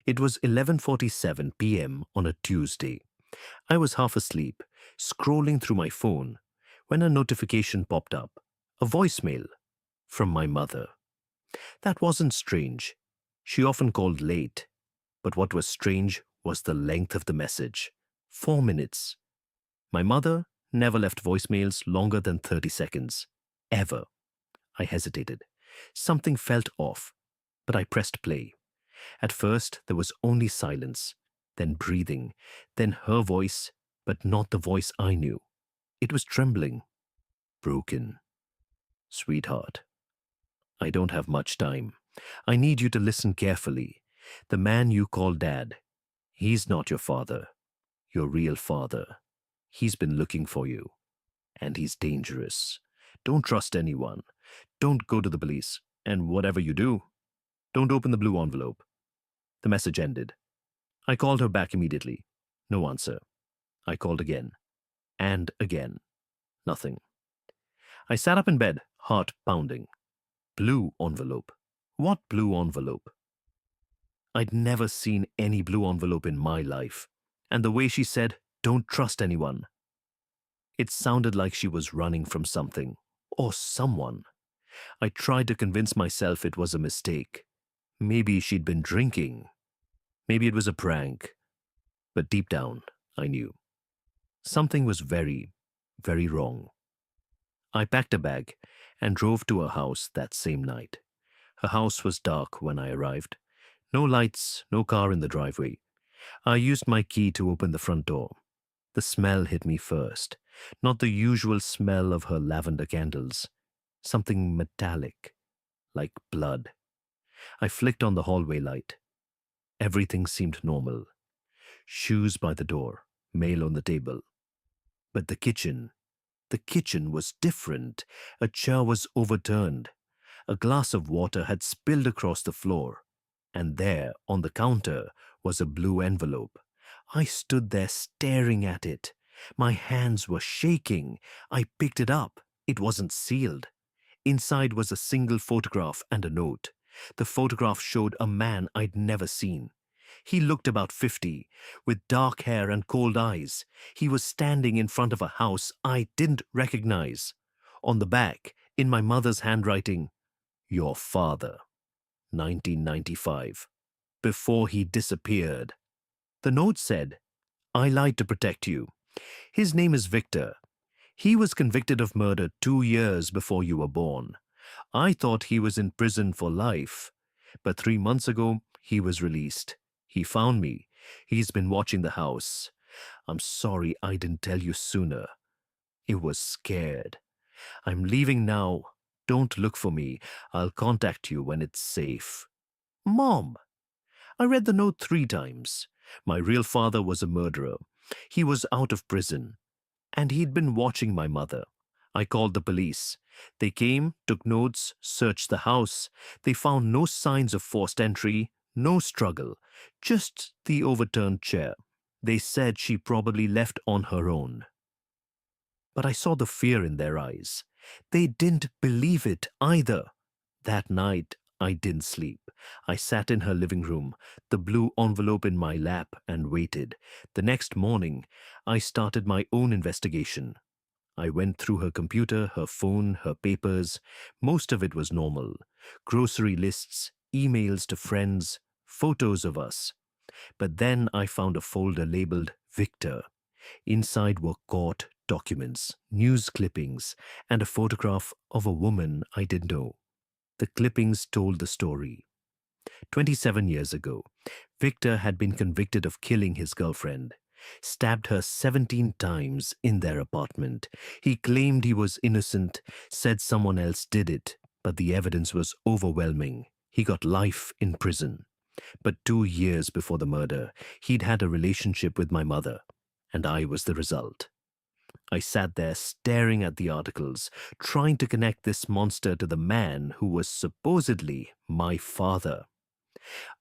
It was 11:47 p.m. on a Tuesday. I was half asleep, scrolling through my phone, when a notification popped up. A voicemail from my mother. That wasn't strange. She often called late. But what was strange was the length of the message. 4 minutes. My mother never left voicemails longer than 30 seconds. Ever. I hesitated. Something felt off, but I pressed play. At first, there was only silence, then breathing, then her voice, but not the voice I knew. It was trembling. Broken. Sweetheart, I don't have much time. I need you to listen carefully. The man you call Dad, he's not your father, your real father. He's been looking for you, and he's dangerous. Don't trust anyone. Don't go to the police. And whatever you do, don't open the blue envelope. The message ended. I called her back immediately. No answer. I called again. And again. Nothing. I sat up in bed, heart pounding. Blue envelope. What blue envelope? I'd never seen any blue envelope in my life. And the way she said, "Don't trust anyone." It sounded like she was running from something. Or someone. I tried to convince myself it was a mistake. Maybe she'd been drinking. Maybe it was a prank. But deep down, I knew. Something was very, very wrong. I packed a bag and drove to her house that same night. Her house was dark when I arrived. No lights, no car in the driveway. I used my key to open the front door. The smell hit me first, not the usual smell of her lavender candles. Something metallic, like blood. I flicked on the hallway light. Everything seemed normal. Shoes by the door, mail on the table. But the kitchen was different. A chair was overturned. A glass of water had spilled across the floor. And there, on the counter, was a blue envelope. I stood there staring at it. My hands were shaking. I picked it up. It wasn't sealed. Inside was a single photograph and a note. The photograph showed a man I'd never seen. He looked about 50, with dark hair and cold eyes. He was standing in front of a house I didn't recognize. On the back, in my mother's handwriting, "Your father, 1995, before he disappeared." The note said, "I lied to protect you. His name is Victor. He was convicted of murder 2 years before you were born. I thought he was in prison for life, but 3 months ago, he was released. He found me. He's been watching the house. I'm sorry I didn't tell you sooner. I was scared. I'm leaving now. Don't look for me. I'll contact you when it's safe." Mom! I read the note 3 times. My real father was a murderer. He was out of prison. And he'd been watching my mother. I called the police. They came, took notes, searched the house. They found no signs of forced entry, no struggle, just the overturned chair. They said she probably left on her own. But I saw the fear in their eyes. They didn't believe it either. That night, I didn't sleep. I sat in her living room, the blue envelope in my lap, and waited. The next morning, I started my own investigation. I went through her computer, her phone, her papers. Most of it was normal. Grocery lists, emails to friends, photos of us. But then I found a folder labeled Victor. Inside were court documents, news clippings, and a photograph of a woman I didn't know. The clippings told the story. 27 years ago, Victor had been convicted of killing his girlfriend, stabbed her 17 times in their apartment. He claimed he was innocent, said someone else did it, but the evidence was overwhelming. He got life in prison. But 2 years before the murder, he'd had a relationship with my mother, and I was the result. I sat there staring at the articles, trying to connect this monster to the man who was supposedly my father.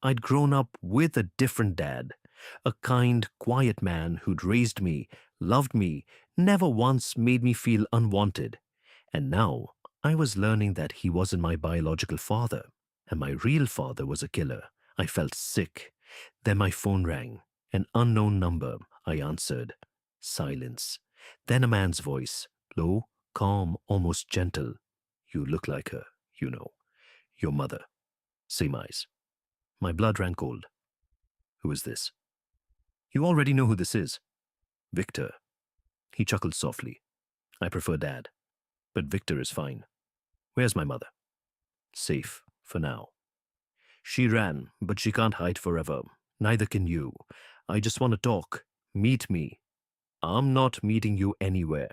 I'd grown up with a different dad, a kind, quiet man who'd raised me, loved me, never once made me feel unwanted. And now I was learning that he wasn't my biological father, and my real father was a killer. I felt sick. Then my phone rang. An unknown number. I answered. Silence. Then a man's voice. Low, calm, almost gentle. You look like her, you know. Your mother. Same eyes. My blood ran cold. Who is this? You already know who this is. Victor. He chuckled softly. I prefer Dad. But Victor is fine. Where's my mother? Safe, for now. She ran, but she can't hide forever. Neither can you. I just want to talk. Meet me. I'm not meeting you anywhere.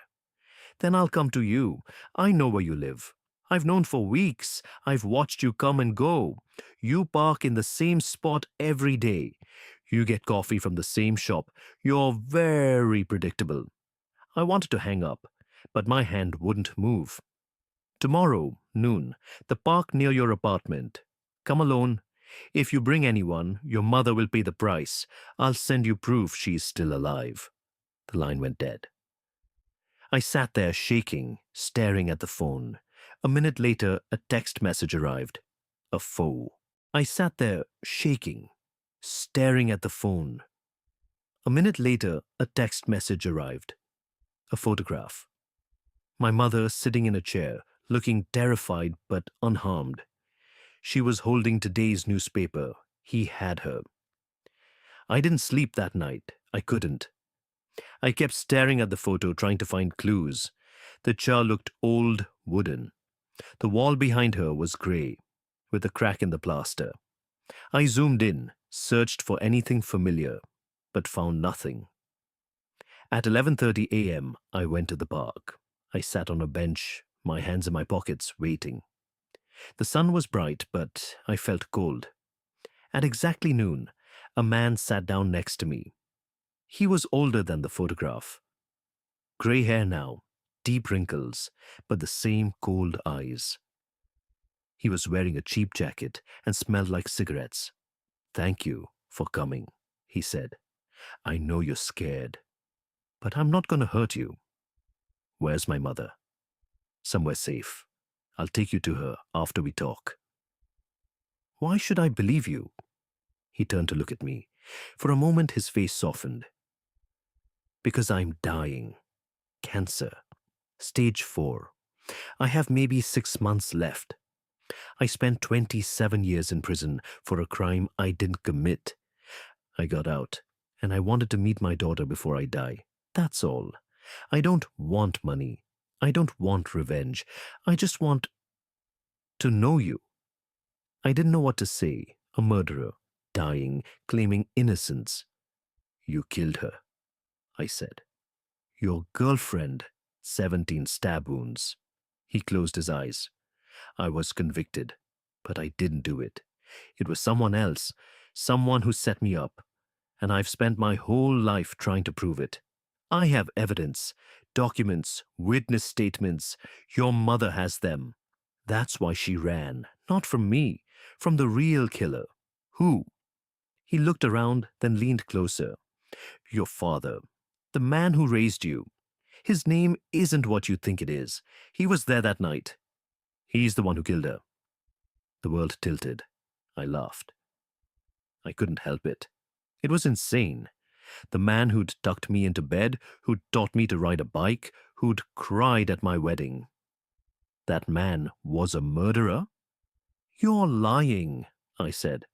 Then I'll come to you. I know where you live. I've known for weeks. I've watched you come and go. You park in the same spot every day. You get coffee from the same shop. You're very predictable. I wanted to hang up, but my hand wouldn't move. Tomorrow, noon, the park near your apartment. Come alone. If you bring anyone, your mother will pay the price. I'll send you proof she's still alive. The line went dead. I sat there shaking, staring at the phone. A minute later, a text message arrived. A foe. I sat there shaking, staring at the phone. A minute later, a text message arrived. A photograph. My mother sitting in a chair, looking terrified but unharmed. She was holding today's newspaper. He had her. I didn't sleep that night. I couldn't. I kept staring at the photo, trying to find clues. The chair looked old, wooden. The wall behind her was grey, with a crack in the plaster. I zoomed in, searched for anything familiar, but found nothing. At 11:30 a.m., I went to the park. I sat on a bench, my hands in my pockets, waiting. The sun was bright, but I felt cold. At exactly noon, a man sat down next to me. He was older than the photograph. Grey hair now, deep wrinkles, but the same cold eyes. He was wearing a cheap jacket and smelled like cigarettes. Thank you for coming, he said. I know you're scared, but I'm not going to hurt you. Where's my mother? Somewhere safe. I'll take you to her after we talk. Why should I believe you? He turned to look at me. For a moment, his face softened. Because I'm dying. Cancer. Stage 4. I have maybe 6 months left. I spent 27 years in prison for a crime I didn't commit. I got out, and I wanted to meet my daughter before I die. That's all. I don't want money. I don't want revenge. I just want to know you. I didn't know what to say. A murderer, dying, claiming innocence. You killed her, I said. Your girlfriend, 17 stab wounds. He closed his eyes. I was convicted, but I didn't do it. It was someone else, someone who set me up, and I've spent my whole life trying to prove it. I have evidence, documents, witness statements. Your mother has them. That's why she ran, not from me, from the real killer. Who? He looked around, then leaned closer. Your father, the man who raised you. His name isn't what you think it is. He was there that night. He's the one who killed her. The world tilted. I laughed. I couldn't help it. It was insane. The man who'd tucked me into bed, who'd taught me to ride a bike, who'd cried at my wedding. That man was a murderer? You're lying, I said.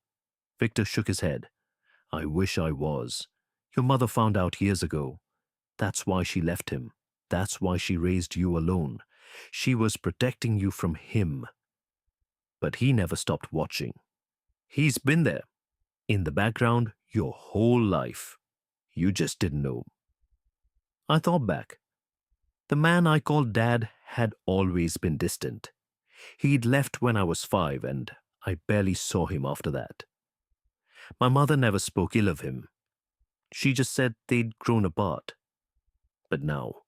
Victor shook his head. I wish I was. Your mother found out years ago. That's why she left him. That's why she raised you alone. She was protecting you from him. But he never stopped watching. He's been there, in the background, your whole life. You just didn't know. I thought back. The man I called Dad had always been distant. He'd left when I was 5, and I barely saw him after that. My mother never spoke ill of him. She just said they'd grown apart. But now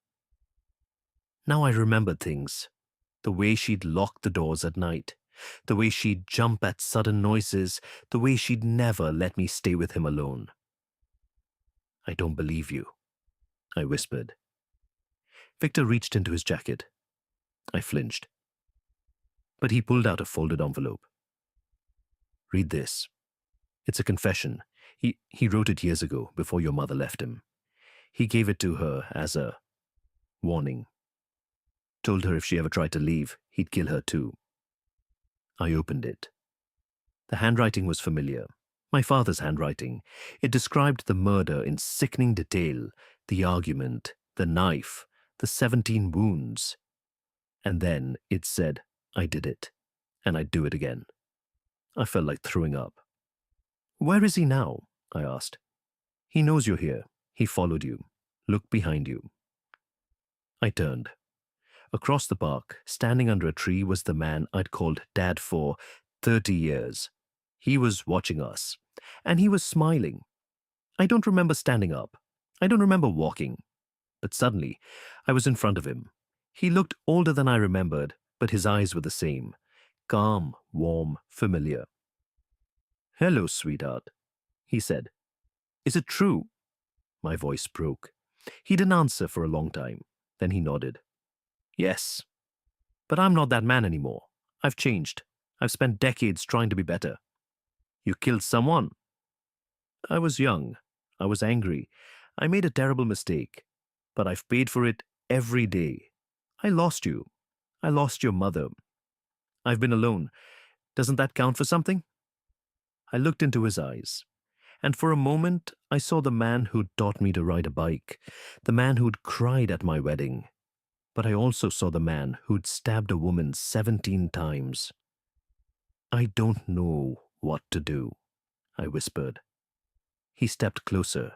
I remembered things. The way she'd lock the doors at night. The way she'd jump at sudden noises. The way she'd never let me stay with him alone. I don't believe you, I whispered. Victor reached into his jacket. I flinched. But he pulled out a folded envelope. Read this. It's a confession. He wrote it years ago, before your mother left him. He gave it to her as a warning. Told her if she ever tried to leave, he'd kill her too. I opened it. The handwriting was familiar. My father's handwriting. It described the murder in sickening detail, the argument, the knife, the 17 wounds. And then it said, I did it, and I'd do it again. I felt like throwing up. Where is he now? I asked. He knows you're here. He followed you. Look behind you. I turned. Across the park, standing under a tree, was the man I'd called Dad for 30 years. He was watching us, and he was smiling. I don't remember standing up. I don't remember walking. But suddenly, I was in front of him. He looked older than I remembered, but his eyes were the same. Calm, warm, familiar. Hello, sweetheart, he said. Is it true? My voice broke. He didn't answer for a long time. Then he nodded. Yes. But I'm not that man anymore. I've changed. I've spent decades trying to be better. You killed someone. I was young. I was angry. I made a terrible mistake. But I've paid for it every day. I lost you. I lost your mother. I've been alone. Doesn't that count for something? I looked into his eyes. And for a moment, I saw the man who'd taught me to ride a bike, the man who'd cried at my wedding. But I also saw the man who'd stabbed a woman 17 times. I don't know what to do, I whispered. He stepped closer.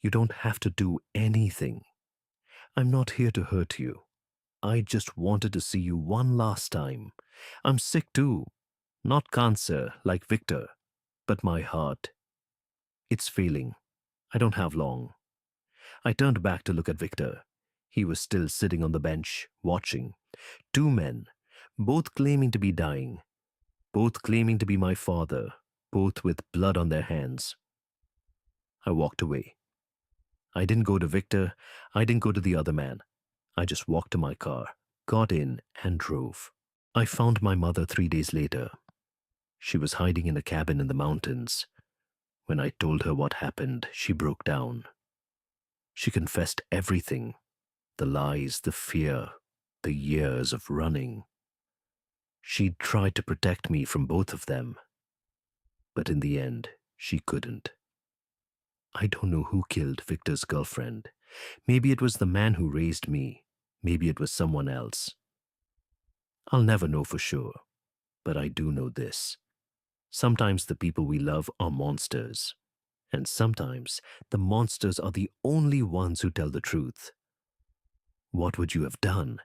You don't have to do anything. I'm not here to hurt you. I just wanted to see you one last time. I'm sick too. Not cancer like Victor, but my heart. It's failing. I don't have long. I turned back to look at Victor. He was still sitting on the bench, watching. Two men, both claiming to be dying, both claiming to be my father, both with blood on their hands. I walked away. I didn't go to Victor. I didn't go to the other man. I just walked to my car, got in, and drove. I found my mother 3 days later. She was hiding in a cabin in the mountains. When I told her what happened, she broke down. She confessed everything. The lies, the fear, the years of running. She'd tried to protect me from both of them. But in the end, she couldn't. I don't know who killed Victor's girlfriend. Maybe it was the man who raised me. Maybe it was someone else. I'll never know for sure. But I do know this. Sometimes the people we love are monsters. And sometimes the monsters are the only ones who tell the truth. What would you have done